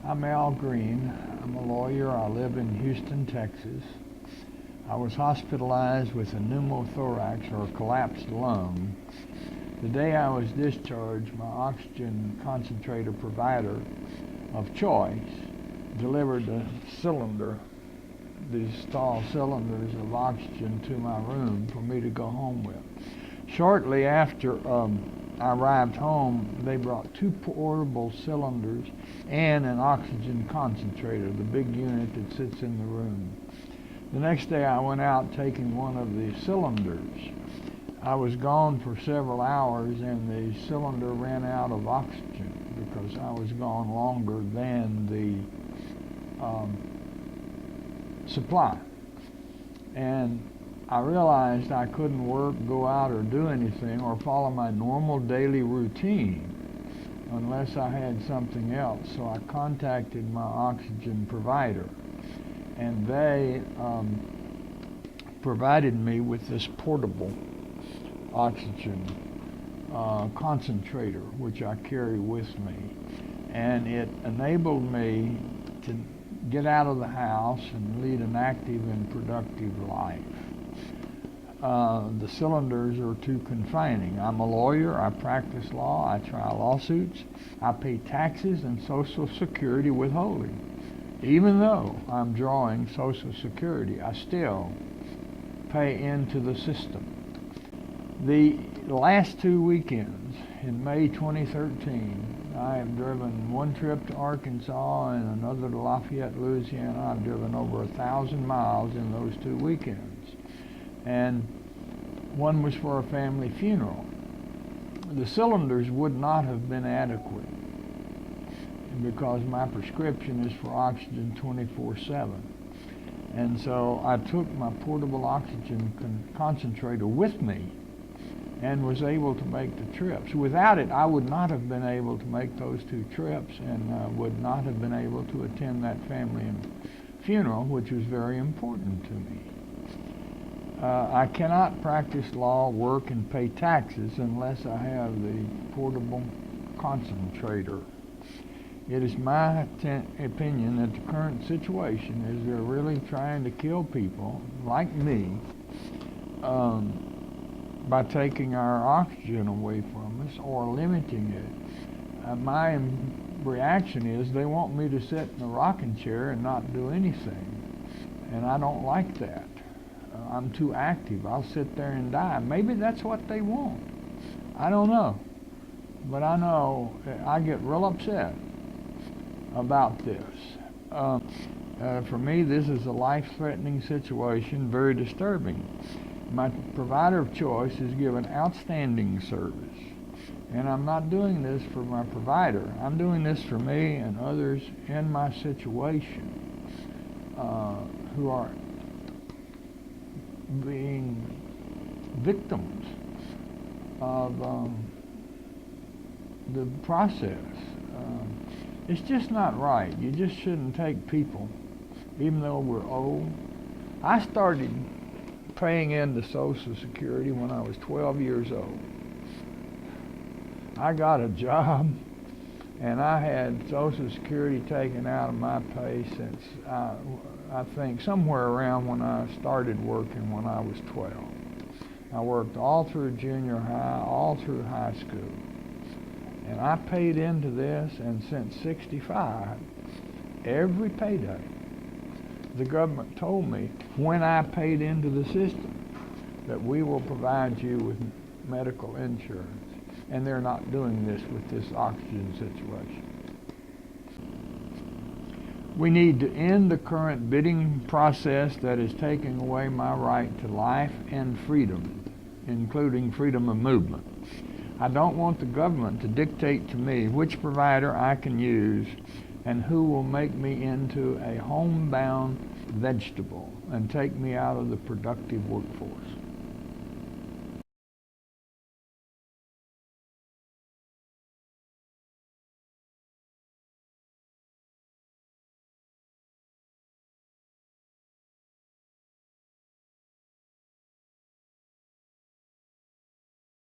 I'm Al Greene. I'm a lawyer. I live in Houston, Texas. I was hospitalized with a pneumothorax, or a collapsed lung. The day I was discharged, my oxygen concentrator provider of choice delivered the cylinder, these tall cylinders of oxygen, to my room for me to go home with. Shortly after I arrived home, they brought 2 portable cylinders and an oxygen concentrator, the big unit that sits in the room. The next day I went out taking one of the cylinders. I was gone for several hours and the cylinder ran out of oxygen because I was gone longer than the supply. And I realized I couldn't work, go out, or do anything, or follow my normal daily routine unless I had something else. So I contacted my oxygen provider, and they provided me with this portable oxygen concentrator, which I carry with me. And it enabled me to get out of the house and lead an active and productive life. The cylinders are too confining. I'm a lawyer, I practice law, I try lawsuits, I pay taxes and Social Security withholding. Even though I'm drawing Social Security, I still pay into the system. The last 2 weekends in May 2013, I have driven one trip to Arkansas and another to Lafayette, Louisiana. I've driven over 1,000 miles in those 2 weekends. And one was for a family funeral. The cylinders would not have been adequate because my prescription is for oxygen 24/7. And so I took my portable oxygen concentrator with me and was able to make the trips. Without it, I would not have been able to make those 2 trips and would not have been able to attend that family funeral, which was very important to me. I cannot practice law, work, and pay taxes unless I have the portable concentrator. It is my opinion that the current situation is they're really trying to kill people like me by taking our oxygen away from us or limiting it. My reaction is they want me to sit in a rocking chair and not do anything, and I don't like that. I'm too active. I'll sit there and die. Maybe that's what they want. I don't know. But I know I get real upset about this. For me, this is a life-threatening situation, very disturbing. My provider of choice is given outstanding service. And I'm not doing this for my provider. I'm doing this for me and others in my situation who are being victims of the process. It's just not right. You just shouldn't take people, even though we're old. I started paying into Social Security when I was 12 years old. I got a job, and I had Social Security taken out of my pay since I think somewhere around when I started working when I was 12. I worked all through junior high, all through high school. And I paid into this, and since 65, every payday, the government told me when I paid into the system that we will provide you with medical insurance. And they're not doing this with this oxygen situation. We need to end the current bidding process that is taking away my right to life and freedom, including freedom of movement. I don't want the government to dictate to me which provider I can use and who will make me into a homebound vegetable and take me out of the productive workforce.